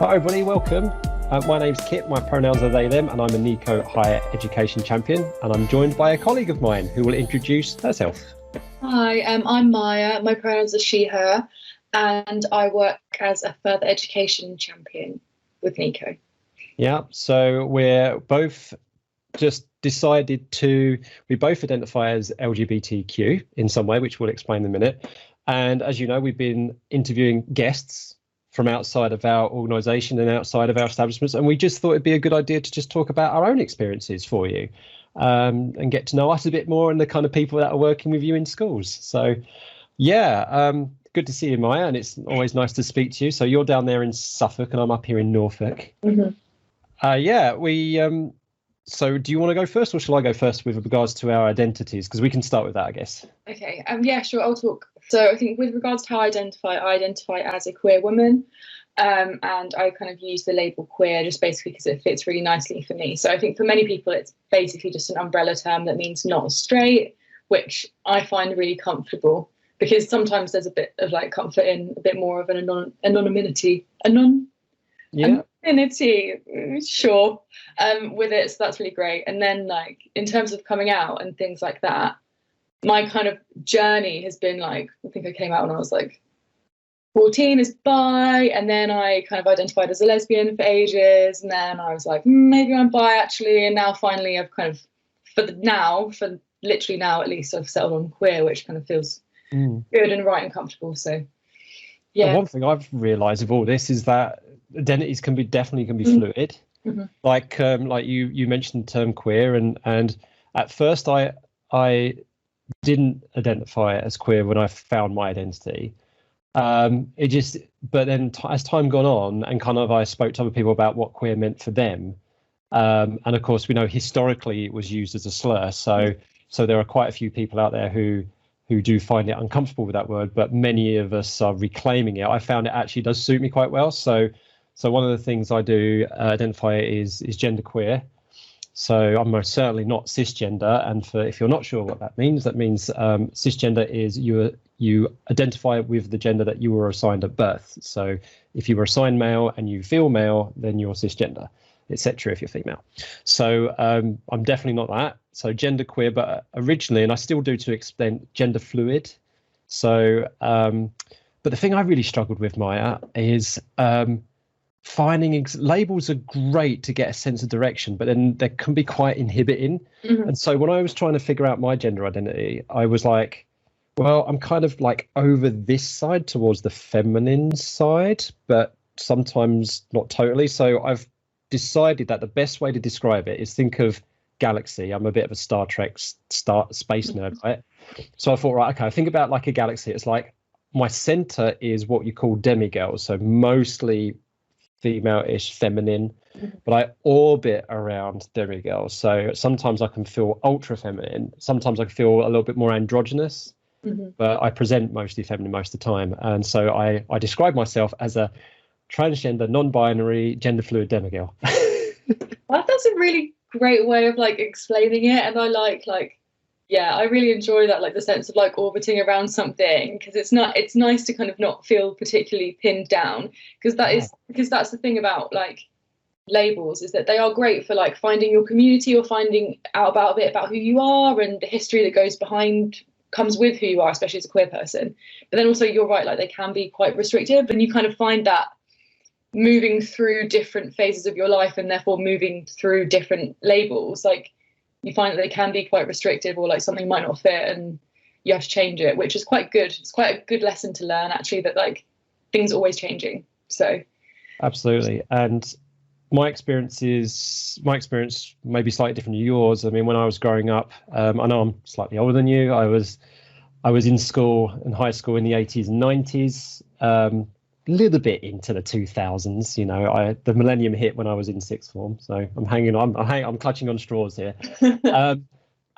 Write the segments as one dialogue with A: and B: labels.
A: Hi everybody, welcome. My name's Kit, my pronouns are they, them, and I'm a neaco Higher Education Champion, and I'm joined by a colleague of mine who will introduce herself.
B: Hi, I'm Maya. My pronouns are she, her, and I work as a further education champion with neaco.
A: Yeah, so we're both just decided to, we both identify as LGBTQ in some way, which we'll explain in a minute. And as you know, we've been interviewing guests from outside of our organisation and outside of our establishments, and we just thought it'd be a good idea to just talk about our own experiences for you, and get to know us a bit more and the kind of people that are working with you in schools. So yeah, good to see you, Maya, and it's always nice to speak to you. So you're down there in Suffolk and I'm up here in Norfolk. Yeah, so do you want to go first, or shall I go first with regards to our identities? Because we can start with that, I guess.
B: Okay, yeah, sure, I'll talk. So I think with regards to how I identify as a queer woman, and I kind of use the label queer just basically because it fits really nicely for me. So I think for many people, it's basically just an umbrella term that means not straight, which I find really comfortable because sometimes there's a bit of like comfort in a bit more of an anonymity. Anonymity, sure, with it, so that's really great. And then like in terms of coming out and things like that, my kind of journey has been like, I think I came out when I was like 14 as bi, and then I kind of identified as a lesbian for ages, and then I was like, maybe I'm bi actually, and now finally I've kind of, for literally now at least, I've settled on queer, which kind of feels good and right and comfortable. So yeah.
A: And one thing I've realised of all this is that identities can be fluid. Like you mentioned the term queer, and at first I didn't identify as queer when I found my identity. But then as time gone on, and kind of I spoke to other people about what queer meant for them, and of course we know historically it was used as a slur. So there are quite a few people out there who do find it uncomfortable with that word, but many of us are reclaiming it. I found it actually does suit me quite well. So one of the things I do identify is genderqueer. So I'm most certainly not cisgender, and if you're not sure what that means cisgender is you identify with the gender that you were assigned at birth. So if you were assigned male and you feel male, then you're cisgender, etc. if you're female. So I'm definitely not that. So genderqueer, but originally, and I still do to extent, gender fluid. So but the thing I really struggled with, Maya, is finding labels are great to get a sense of direction, but then they can be quite inhibiting. And so when I was trying to figure out my gender identity, I was like, well, I'm kind of like over this side towards the feminine side, but sometimes not totally. So I've decided that the best way to describe it is think of galaxy. I'm a bit of a Star Trek space nerd, right? So I thought, right, okay, think about like a galaxy. It's like my center is what you call demigirls, so mostly female-ish, feminine, but I orbit around demigirls. So sometimes I can feel ultra feminine, sometimes I can feel a little bit more androgynous, but I present mostly feminine most of the time. And so I describe myself as a transgender, non-binary, gender fluid demigirl.
B: Well, that's a really great way of like explaining it, and I like yeah, I really enjoy that, like the sense of like orbiting around something, because it's nice to kind of not feel particularly pinned down, because that's the thing about like labels, is that they are great for like finding your community or finding out about a bit about who you are and the history that comes with who you are, especially as a queer person. But then also you're right, like they can be quite restrictive, and you kind of find that moving through different phases of your life and therefore moving through different labels, like you find that they can be quite restrictive, or like something might not fit and you have to change it, which is quite good. It's quite a good lesson to learn, actually, that like things are always changing. So
A: absolutely. And my experience may be slightly different to yours. I mean, when I was growing up, I know I'm slightly older than you. I was in high school in the 80s and 90s, little bit into the 2000s. You know, the millennium hit when I was in sixth form, so I'm hanging on. I'm clutching on straws here.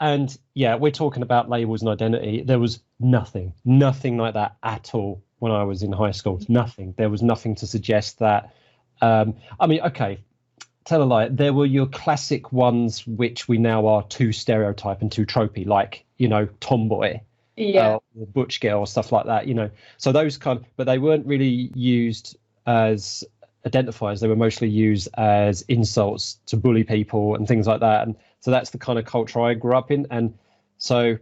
A: And yeah, we're talking about labels and identity. There was nothing like that at all when I was in high school. Nothing. There was nothing to suggest that. I mean, okay, tell a lie. There were your classic ones, which we now are too stereotype and too tropey, like, you know, tomboy. Or butch girl or stuff like that, you know. So those but they weren't really used as identifiers. They were mostly used as insults to bully people and things like that. And so that's the kind of culture I grew up in. And so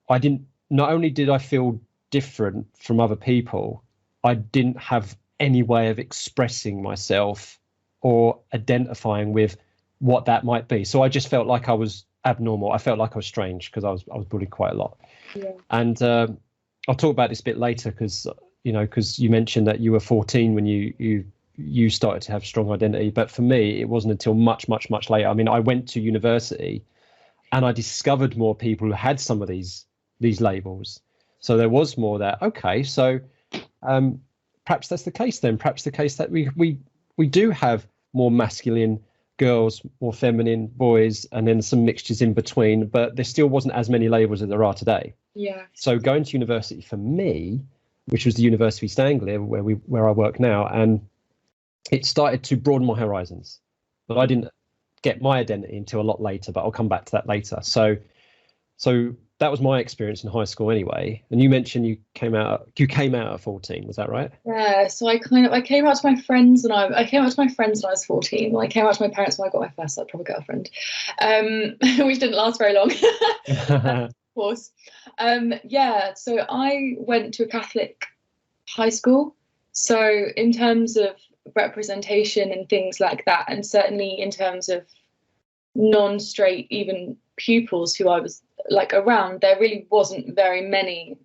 A: not only did I feel different from other people, I didn't have any way of expressing myself or identifying with what that might be. So I just felt like I was abnormal. I felt like I was strange because I was bullied quite a lot.
B: Yeah.
A: And I'll talk about this a bit later because you mentioned that you were 14 when you started to have strong identity. But for me, it wasn't until much, much, much later. I mean, I went to university and I discovered more people who had some of these labels. So there was more that, okay, so perhaps that's the case then. Perhaps the case that we do have more masculine girls, more feminine boys, and then some mixtures in between, but there still wasn't as many labels as there are today.
B: Yeah.
A: So going to university for me, which was the University of East Anglia, where I work now, and it started to broaden my horizons. But I didn't get my identity until a lot later, but I'll come back to that later. So that was my experience in high school anyway. And you mentioned you came out at 14, was that right?
B: Yeah, so I came out to my friends when I came out to my friends when I was 14. Well, I came out to my parents when I got my first proper girlfriend, which didn't last very long. Of course. So I went to a Catholic high school. So in terms of representation and things like that, and certainly in terms of non-straight even pupils who I was like around, there really wasn't very many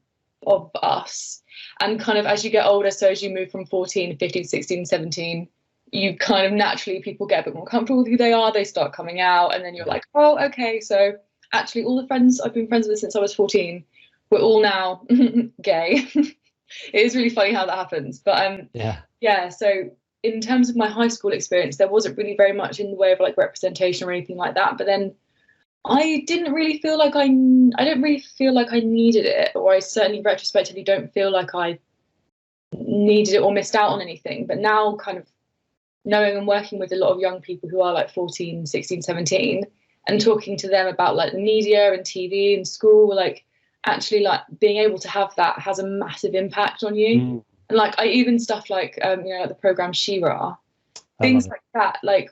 B: of us. And kind of as you get older, so as you move from 14, 15, 16, 17, you kind of naturally, people get a bit more comfortable with who they are, they start coming out, and then you're like, oh, okay, so actually all the friends I've been friends with since I was 14, we're all now gay. It is really funny how that happens. But so in terms of my high school experience, there wasn't really very much in the way of like representation or anything like that. But then I didn't really feel like I needed it, or I certainly retrospectively don't feel like I needed it or missed out on anything. But now kind of knowing and working with a lot of young people who are like 14, 16, 17 and talking to them about like the media and TV and school, like actually like being able to have that has a massive impact on you. And like I even stuff like like the program She-Ra, things like that, like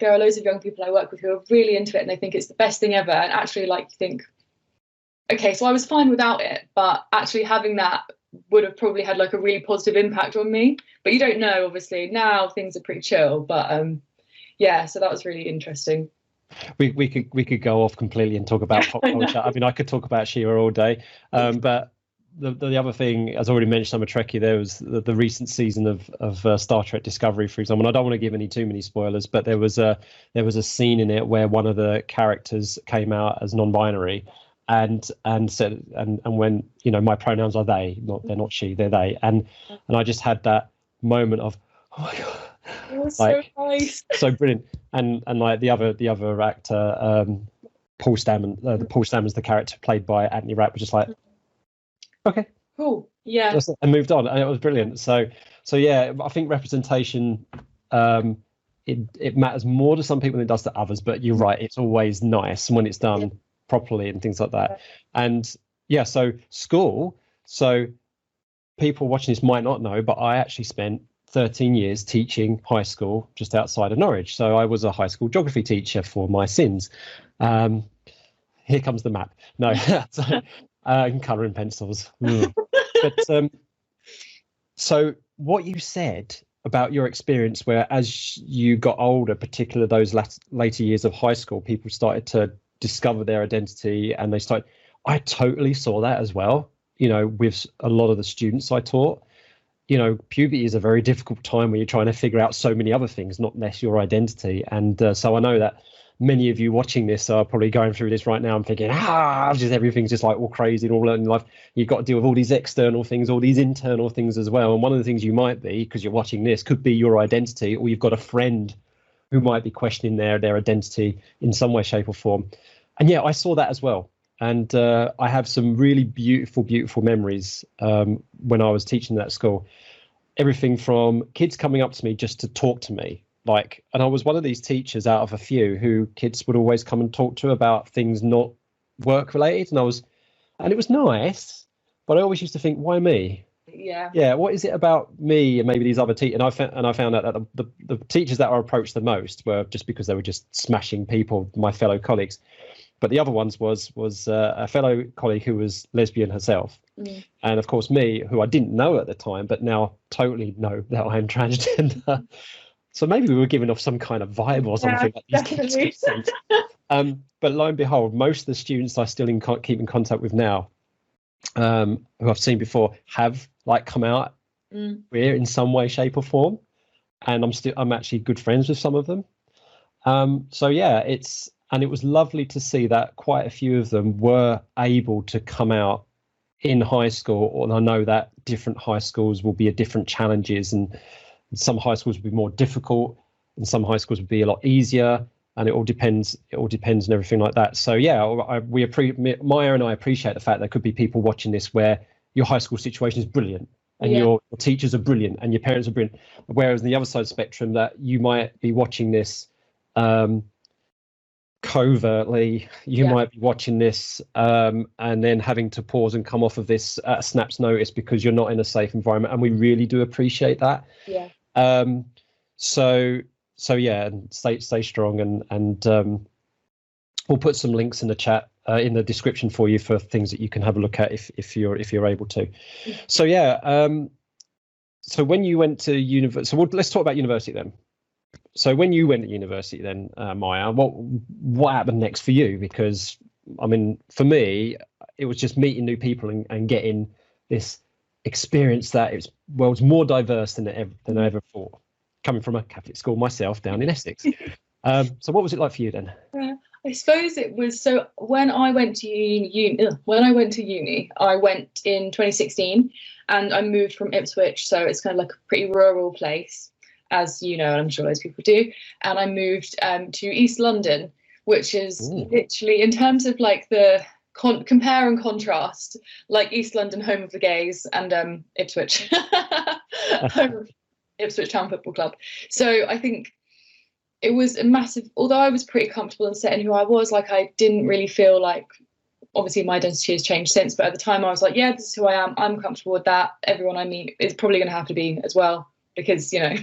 B: there are loads of young people I work with who are really into it and they think it's the best thing ever, and actually like you think, okay, so I was fine without it, but actually having that would have probably had like a really positive impact on me. But you don't know, obviously. Now things are pretty chill, but so that was really interesting.
A: We could go off completely and talk about pop culture. I mean, I could talk about She-Ra all day, but the other thing, as I already mentioned, I'm a Trekkie. There was the recent season of Star Trek Discovery, for example. And I don't want to give too many spoilers, but there was a scene in it where one of the characters came out as non-binary, and said and when my pronouns are they, they're not she, they're they, and I just had that moment of, oh my god,
B: it was
A: like,
B: so nice,
A: so brilliant. And like the other actor, Paul Stammen, Paul Stammen's the character played by Anthony Rapp, was just like, okay,
B: cool, yeah,
A: and moved on, and it was brilliant. So yeah, I think representation, it matters more to some people than it does to others. But you're right, it's always nice when it's done properly and things like that. And so school. So people watching this might not know, but I actually spent 13 years teaching high school just outside of Norwich. So I was a high school geography teacher for my sins. Here comes the map. No, and colouring pencils. But so what you said about your experience, where as you got older, particularly those later years of high school, people started to discover their identity, and I totally saw that as well. With a lot of the students I taught, puberty is a very difficult time when you're trying to figure out so many other things, not less your identity. And so I know that many of you watching this are probably going through this right now and thinking, just everything's just like all crazy and all in life. You've got to deal with all these external things, all these internal things as well. And one of the things you might be, because you're watching this, could be your identity, or you've got a friend who might be questioning their identity in some way, shape or form. And yeah, I saw that as well. And I have some really beautiful, beautiful memories when I was teaching that school. Everything from kids coming up to me just to talk to me. And I was one of these teachers out of a few who kids would always come and talk to about things not work related. And it was nice, but I always used to think, why me?
B: Yeah.
A: Yeah, what is it about me and maybe these other teachers? And I found out that the teachers that I approached the most were just because they were just smashing people, my fellow colleagues. But the other ones was a fellow colleague who was lesbian herself, and of course me, who I didn't know at the time, but now totally know that I am transgender. So maybe we were giving off some kind of vibe or something.
B: Yeah,
A: like these
B: definitely.
A: kids. But lo and behold, most of the students I still keep in contact with now, who I've seen before, have like come out queer in some way, shape, or form, and I'm actually good friends with some of them. So yeah, it was lovely to see that quite a few of them were able to come out in high school. And I know that different high schools will be at different challenges, and some high schools will be more difficult, and some high schools will be a lot easier. And it all depends. And everything like that. So yeah, Miyah and I appreciate the fact there could be people watching this where your high school situation is brilliant, and your teachers are brilliant, and your parents are brilliant. Whereas on the other side of the spectrum, that you might be watching this covertly, you might be watching this and then having to pause and come off of this at a snap's notice because you're not in a safe environment, and we really do appreciate that. So yeah, and stay strong, and we'll put some links in the chat in the description for you for things that you can have a look at if you're able to. So yeah, so when you went to university, so let's talk about university then. So when you went to university then, Miyah, what happened next for you? Because I mean, for me, it was just meeting new people and getting this experience that it's world's more diverse than I ever thought. Coming from a Catholic school myself down in Essex. So what was it like for you then?
B: I suppose it was, so when I went to uni, I went in 2016, and I moved from Ipswich, so it's kind of like a pretty rural place, as you know, and I'm sure those people do. And I moved to East London, which is literally, in terms of like the compare and contrast, like East London, home of the gays, and Ipswich, home of Ipswich Town Football Club. So I think it was a massive, although I was pretty comfortable and set in who I was, like I didn't really feel like, obviously my identity has changed since, but at the time I was like, yeah, this is who I am, I'm comfortable with that, everyone I meet is probably going to have to be as well, because, you know,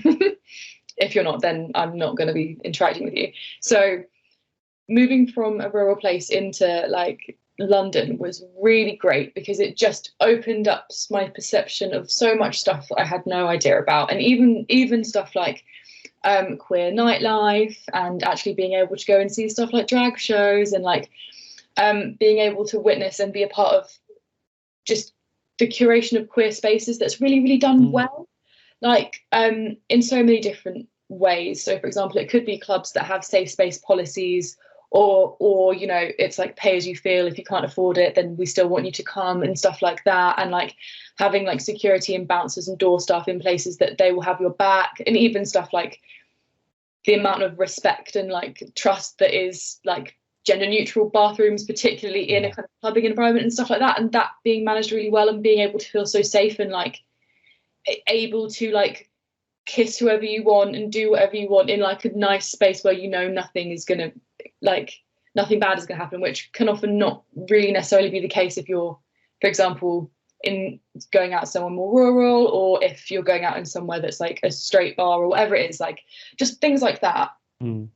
B: if you're not, then I'm not going to be interacting with you. So moving from a rural place into like London was really great, because it just opened up my perception of so much stuff that I had no idea about, and even stuff like queer nightlife, and actually being able to go and see stuff like drag shows, and like being able to witness and be a part of just the curation of queer spaces that's really, really done well, like in so many different ways. So for example, it could be clubs that have safe space policies, or you know, it's like pay as you feel. If you can't afford it, then we still want you to come, and stuff like that. And like having like security and bouncers and door staff in places that they will have your back, and even stuff like the amount of respect and like trust that is like gender neutral bathrooms, particularly in a kind of clubbing environment and stuff like that, and that being managed really well, and being able to feel so safe and like able to like kiss whoever you want and do whatever you want in like a nice space where you know nothing bad is going to happen, which can often not really necessarily be the case if you're, for example, in going out somewhere more rural, or if you're going out in somewhere that's like a straight bar or whatever it is, like just things like that. And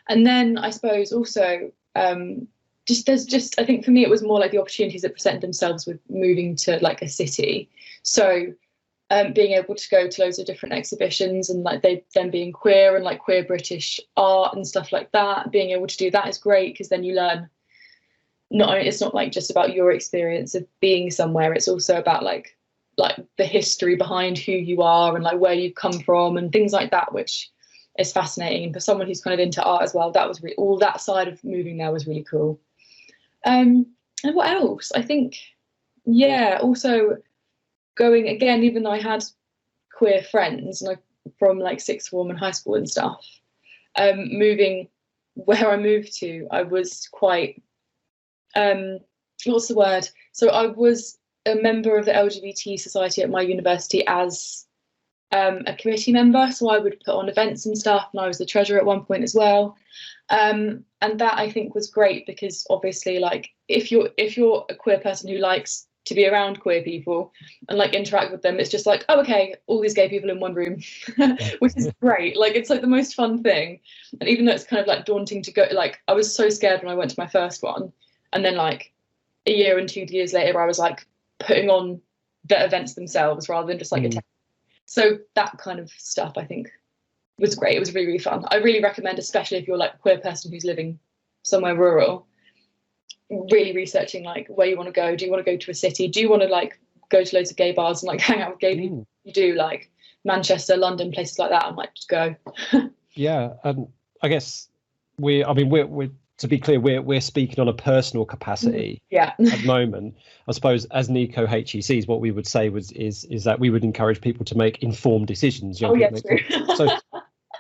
B: then I suppose also I think for me it was more like the opportunities that presented themselves with moving to like a city. So being able to go to loads of different exhibitions, and like they then being queer and like queer British art and stuff like that, being able to do that is great, because then you learn it's not like just about your experience of being somewhere, it's also about like the history behind who you are and like where you've come from and things like that, which is fascinating. And for someone who's kind of into art as well, that was really, all that side of moving there was really cool. And what else? I think, yeah, also going again, even though I had queer friends and from like sixth form and high school and stuff, moving where I moved to, I was quite what's the word? So I was a member of the LGBT society at my university as a committee member. So I would put on events and stuff, and I was the treasurer at one point as well. And that I think was great, because obviously, like if you're a queer person who likes to be around queer people and like interact with them. It's just like, oh, okay, all these gay people in one room, which is great. Like, it's like the most fun thing. And even though it's kind of like daunting to go, like, I was so scared when I went to my first one, and then like a year and 2 years later, I was like putting on the events themselves rather than just like attending. So that kind of stuff, I think, was great. It was really, really fun. I really recommend, especially if you're like a queer person who's living somewhere rural, really researching like where you want to go. Do you want to go to a city? Do you want to like go to loads of gay bars and like hang out with gay people? You do, like Manchester, London, places like that. I might just go.
A: Yeah, I guess we're to be clear, we're speaking on a personal capacity at the moment. I suppose as neaco HECs, what we would say is that we would encourage people to make informed decisions.
B: True.
A: So,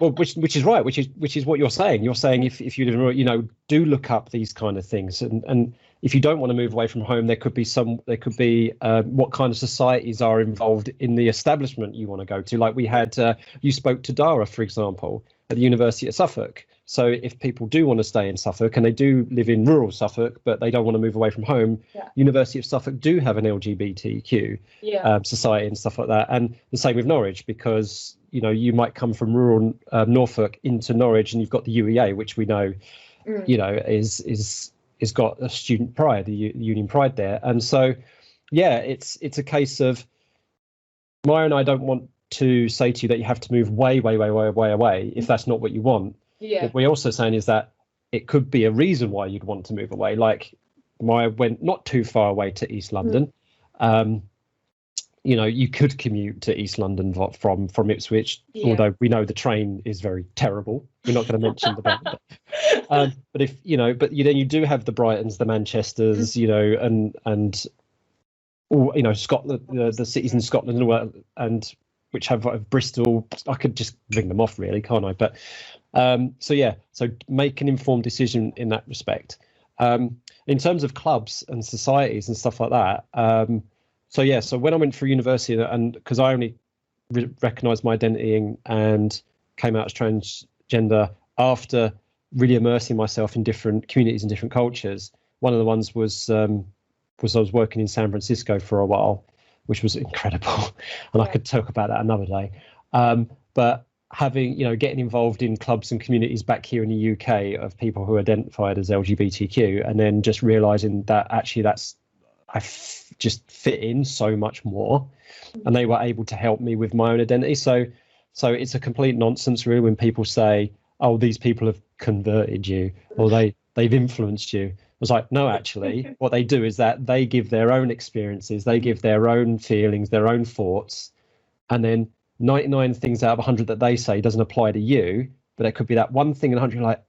A: well, which is right, which is what you're saying. You're saying if you live in, you know, do look up these kind of things, and if you don't want to move away from home, there could be what kind of societies are involved in the establishment you want to go to. Like we had, you spoke to Dara, for example, at the University of Suffolk. So if people do want to stay in Suffolk and they do live in rural Suffolk, but they don't want to move away from home, University of Suffolk do have an LGBTQ society and stuff like that. And the same with Norwich, because, you know, you might come from rural Norfolk into Norwich and you've got the UEA, which we know, you know, is got a student pride, the union pride there. And so, yeah, it's a case of Miyah and I don't want to say to you that you have to move way away if that's not what you want.
B: Yeah.
A: What we're also saying is that it could be a reason why you'd want to move away. Like Miyah went not too far away to East London. You know, you could commute to East London from Ipswich, although we know the train is very terrible. We're not going to mention the bad. But if you know, then you do have the Brightons, the Manchesters, you know, and all, you know, Scotland, the cities in Scotland, and which have Bristol. I could just ring them off, really, can't I? But so make an informed decision in that respect. In terms of clubs and societies and stuff like that. So when I went through university, and because I only recognised my identity and came out as transgender after really immersing myself in different communities and different cultures. One of the ones was I was working in San Francisco for a while, which was incredible, and I could talk about that another day. But having, you know, getting involved in clubs and communities back here in the UK of people who identified as LGBTQ, and then just realising that actually just fit in so much more, and they were able to help me with my own identity. So it's a complete nonsense really when people say, oh, these people have converted you, or they've influenced you. I was like, no, actually what they do is that they give their own experiences, they give their own feelings, their own thoughts, and then 99 things out of 100 that they say doesn't apply to you, but it could be that one thing in 100 you're like,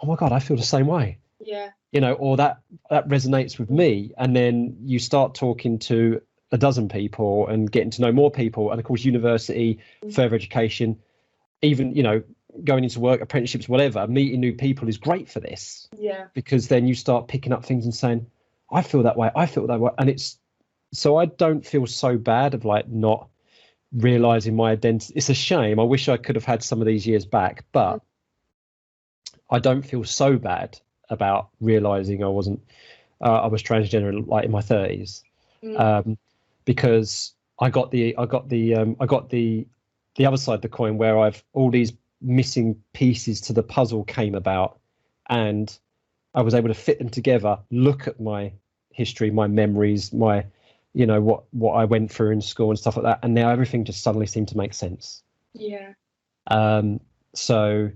A: oh my god, I feel the same way.
B: Yeah.
A: You know, or that resonates with me. And then you start talking to a dozen people and getting to know more people. And of course, university, further education, even, you know, going into work, apprenticeships, whatever, meeting new people is great for this.
B: Yeah. Because
A: then you start picking up things and saying, I feel that way. And it's, so I don't feel so bad of like not realizing my identity. It's a shame. I wish I could have had some of these years back, but I don't feel so bad about realizing I was transgender like in my 30s, because I got the other side of the coin where all these missing pieces to the puzzle came about, and I was able to fit them together, look at my history, my memories, my, you know, what I went through in school and stuff like that, and now everything just suddenly seemed to make sense.
B: Yeah.
A: So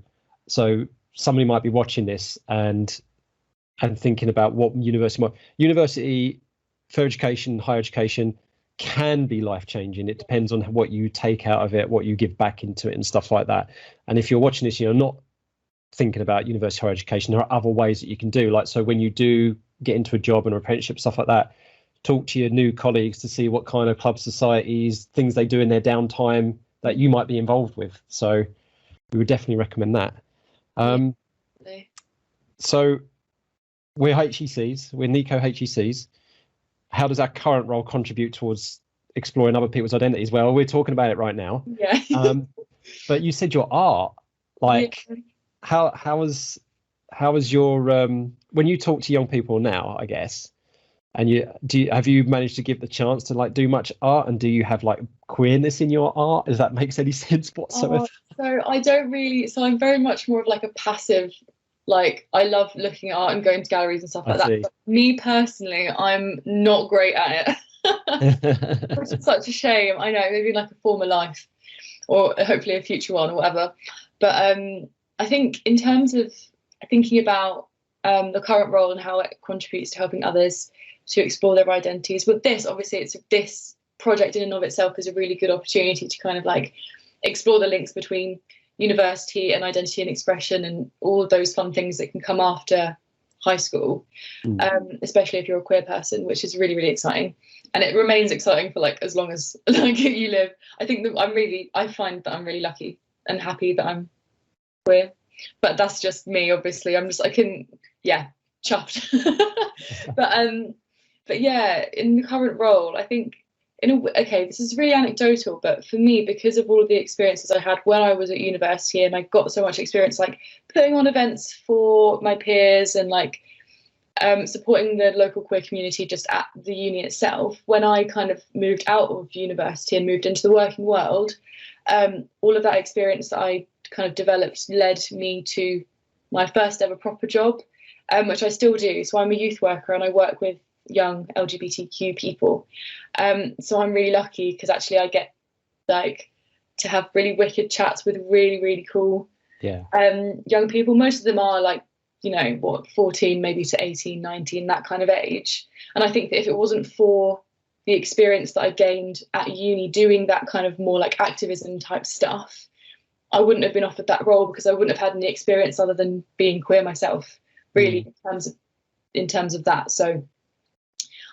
A: somebody might be watching this and thinking about what university, further education, higher education can be life-changing. It depends on what you take out of it, what you give back into it and stuff like that. And if you're watching this, you're not thinking about university, higher education, there are other ways that you can do. Like, so when you do get into a job and apprenticeship, stuff like that, talk to your new colleagues to see what kind of club societies, things they do in their downtime that you might be involved with. So we would definitely recommend that. So we're HECs, we're neaco HECs. How does our current role contribute towards exploring other people's identities? Well, we're talking about it right now.
B: Yeah.
A: But you said your art, like, how is your when you talk to young people now, I guess, And have you managed to give the chance to like do much art, and do you have like queerness in your art, if that makes any sense whatsoever?
B: So I don't really, so I'm very much more of like a passive, like I love looking at art and going to galleries and stuff like that. But me personally, I'm not great at it, which is such a shame. I know, maybe like a former life or hopefully a future one or whatever. But I think in terms of thinking about the current role and how it contributes to helping others to explore their identities, with this, obviously, this project in and of itself is a really good opportunity to kind of like explore the links between university and identity and expression and all of those fun things that can come after high school, especially if you're a queer person, which is really, really exciting. And it remains exciting for like as long as like you live. I think that I find that I'm really lucky and happy that I'm queer. But that's just me, obviously. Chuffed. But yeah, in the current role, I think this is really anecdotal, but for me, because of all of the experiences I had when I was at university, and I got so much experience like putting on events for my peers and like supporting the local queer community just at the uni itself, when I kind of moved out of university and moved into the working world, all of that experience that I kind of developed led me to my first ever proper job, which I still do. So I'm a youth worker and I work with young LGBTQ people. So I'm really lucky because actually I get like to have really wicked chats with really, really cool young people. Most of them are like, 14 maybe to 18, 19, that kind of age. And I think that if it wasn't for the experience that I gained at uni doing that kind of more like activism type stuff, I wouldn't have been offered that role because I wouldn't have had any experience other than being queer myself, really, in terms of that. So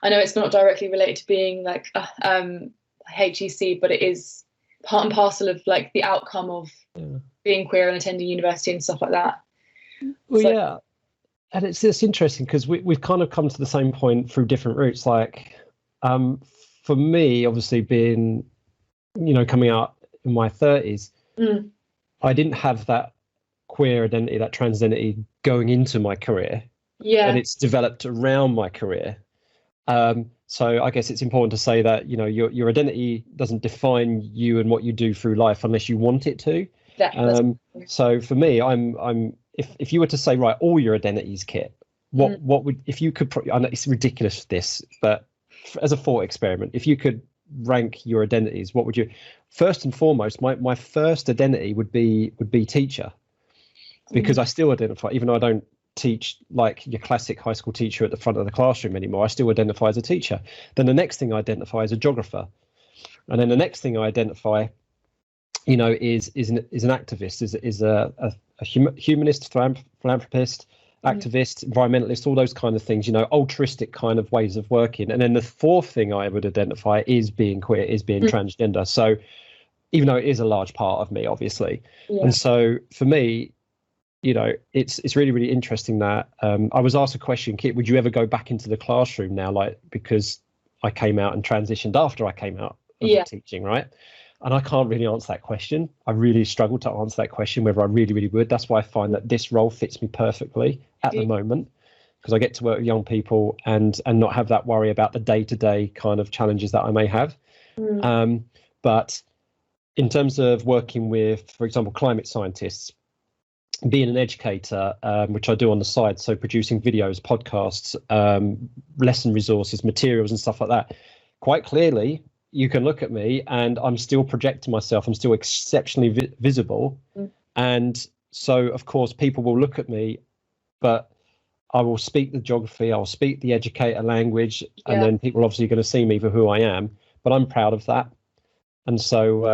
B: I know it's not directly related to being like HEC, but it is part and parcel of like the outcome of being queer and attending university and stuff like that.
A: Well, and it's interesting because we've kind of come to the same point through different routes. Like for me, obviously being, coming out in my 30s, I didn't have that queer identity, that trans identity going into my career. Yeah. And it's developed around my career. So I guess it's important to say that, your identity doesn't define you and what you do through life unless you want it to. So for me, I'm if you were to say, right, all your identities, Kit, what would, if you could, I know it's ridiculous this, but as a thought experiment, if you could rank your identities, what would you, first and foremost, my first identity would be teacher, because I still identify, even though I don't teach like your classic high school teacher at the front of the classroom anymore, I still identify as a teacher. Then the next thing I identify as a geographer, and then the next thing I identify, is an activist, is a humanist, philanthropist, activist, environmentalist, all those kind of things, altruistic kind of ways of working. And then the fourth thing I would identify is being queer, is being transgender. So even though it is a large part of me, obviously. And so for me, it's really, really interesting that I was asked a question, Kit, would you ever go back into the classroom now? Like, because I came out and transitioned after I came out of teaching, right? And I can't really answer that question. I really struggle to answer that question, whether I really, really would. That's why I find that this role fits me perfectly at the moment, because I get to work with young people and not have that worry about the day-to-day kind of challenges that I may have. But in terms of working with, for example, climate scientists, being an educator, which I do on the side, so producing videos, podcasts, lesson resources, materials and stuff like that, quite clearly, you can look at me and I'm still projecting myself. I'm still exceptionally visible. And so, of course, people will look at me, but I will speak the geography, I'll speak the educator language, and then people are obviously going to see me for who I am, but I'm proud of that. And so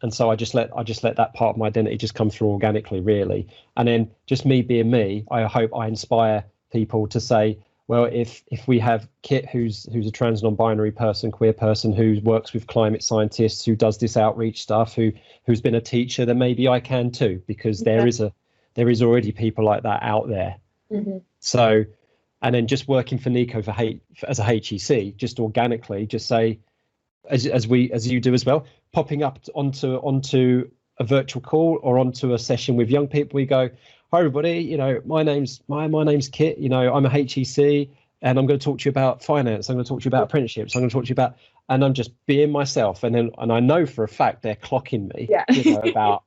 A: I just let that part of my identity just come through organically, really. And then just me being me, I hope I inspire people to say, well, if we have Kit, who's a trans non-binary person, queer person, who works with climate scientists, who does this outreach stuff, who's been a teacher, then maybe I can too, because there is already people like that out there. So, and then just working for neaco as a HEC, just organically, just say, as you do as well, popping up onto a virtual call or onto a session with young people, we go, hi everybody, my name's Kit, I'm a HEC, and I'm going to talk to you about finance. I'm going to talk to you about apprenticeships. I'm going to talk to you about, and I'm just being myself. And I know for a fact they're clocking me, about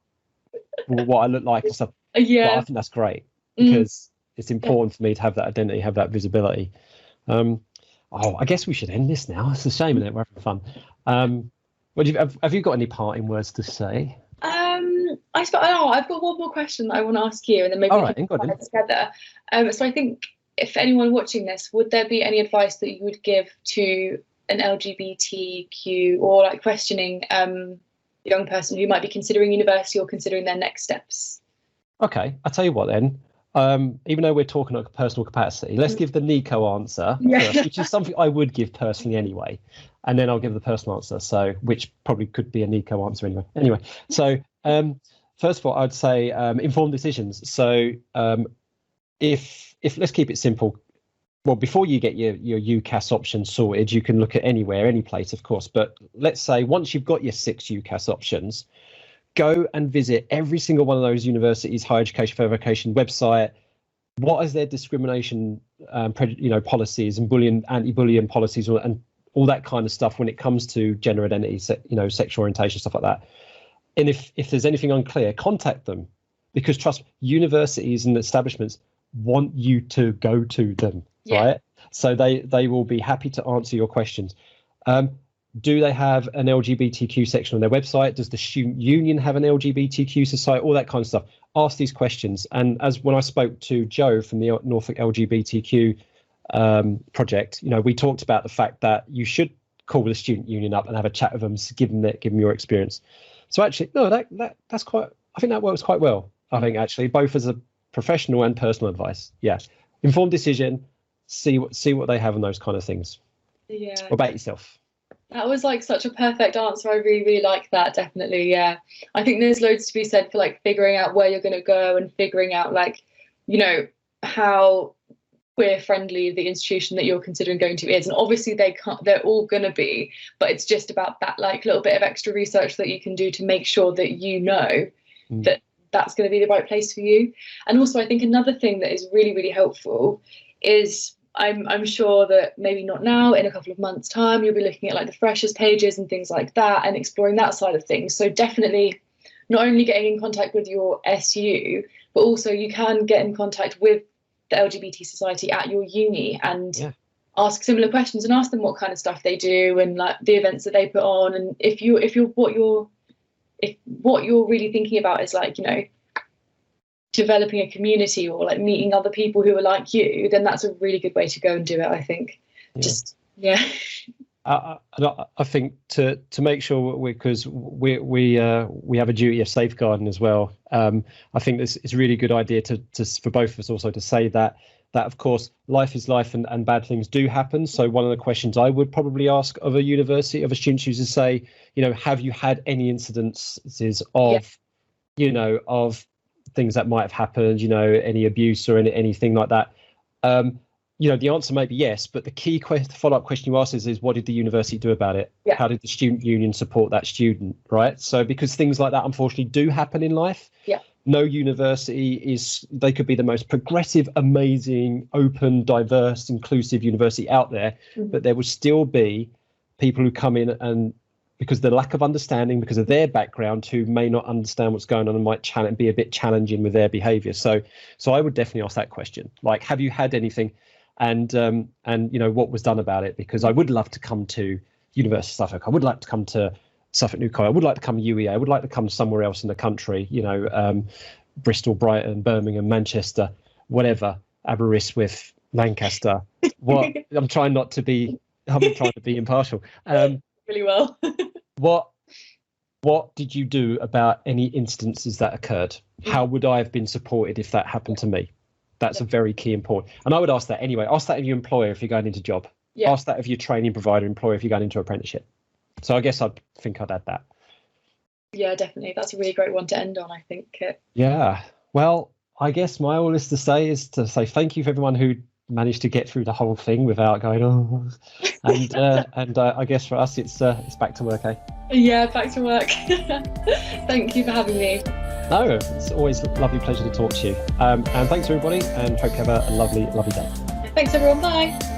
A: what I look like and stuff.
B: Yeah.
A: But I think that's great because it's important for me to have that identity, have that visibility. I guess we should end this now. It's a shame, isn't it? We're having fun. Have you got any parting words to say?
B: I've got one more question that I want to ask you, and then maybe we can put it together. So I think, if anyone watching this, would there be any advice that you would give to an LGBTQ or like questioning young person who might be considering university or considering their next steps?
A: Okay, I'll tell you what then. Even though we're talking like a personal capacity, let's give the neaco answer first, which is something I would give personally anyway, and then I'll give the personal answer. So, which probably could be a neaco answer anyway. Anyway, so first of all, I'd say informed decisions. So, if let's keep it simple. Well, before you get your UCAS option sorted, you can look at anywhere, any place, of course. But let's say once you've got your 6 UCAS options, go and visit every single one of those universities' higher education further education website. What is their discrimination policies and anti-bullying policies and all that kind of stuff when it comes to gender identity, sexual orientation, stuff like that. And if there's anything unclear, contact them, because trust me, universities and establishments want you to go to them, right? So they will be happy to answer your questions. Do they have an LGBTQ section on their website? Does the student union have an LGBTQ society? All that kind of stuff. Ask these questions. And as when I spoke to Joe from the Norfolk LGBTQ project, we talked about the fact that you should call the student union up and have a chat with them, give them your experience. So actually, no, that's quite. I think that works quite well. I think actually, both as a professional and personal advice. Yeah, informed decision. See what they have on those kind of things. Yeah. What about yourself?
B: That was like such a perfect answer. I really, really like that. Definitely. Yeah. I think there's loads to be said for like figuring out where you're going to go and figuring out like, how queer friendly the institution that you're considering going to is. And obviously they're all going to be, but it's just about that like little bit of extra research that you can do to make sure that that that's going to be the right place for you. And also I think another thing that is really, really helpful is I'm sure that maybe not now, in a couple of months' time, you'll be looking at like the freshers pages and things like that and exploring that side of things. So definitely not only getting in contact with your SU, but also you can get in contact with the LGBT society at your uni and ask similar questions and ask them what kind of stuff they do and like the events that they put on. And if what you're really thinking about is like, developing a community or like meeting other people who are like you, then that's a really good way to go and do it, I think.
A: I think to make sure, because we have a duty of safeguarding as well. I think it's a really good idea to for both of us also to say that of course life is life and bad things do happen. So one of the questions I would probably ask of a university, of a student, is to say, have you had any incidences of, of things that might have happened, any abuse or anything like that? The answer may be yes, but the key follow-up question you ask is what did the university do about it? Yeah. How did the student union support that student, right? So because things like that unfortunately do happen in life. Yeah. No university they could be the most progressive, amazing, open, diverse, inclusive university out there, but there will still be people who come in and because of the lack of understanding, because of their background, who may not understand what's going on and might be a bit challenging with their behaviour. So I would definitely ask that question, like, have you had anything, and what was done about it? Because I would love to come to University of Suffolk. I would like to come to Suffolk Neaco. I would like to come to UEA. I would like to come somewhere else in the country. Bristol, Brighton, Birmingham, Manchester, whatever. Aberystwyth, Lancaster. What I'm trying to be impartial.
B: Really well.
A: What did you do about any instances that occurred? How would I have been supported if that happened to me? That's a very key important. And I would ask that anyway. Ask that of your employer if you're going into job. Yeah. Ask that of your training provider employer if you're going into apprenticeship. So I guess I'd add that.
B: Yeah, definitely. That's a really great one to end on, I think.
A: Yeah. Well, I guess my all is to say thank you for everyone who managed to get through the whole thing without going and I guess for us it's back to work, eh?
B: Yeah, back to work. Thank you for having me.
A: No, it's always a lovely pleasure to talk to you, and thanks everybody, and hope you have a lovely day.
B: Thanks everyone, bye.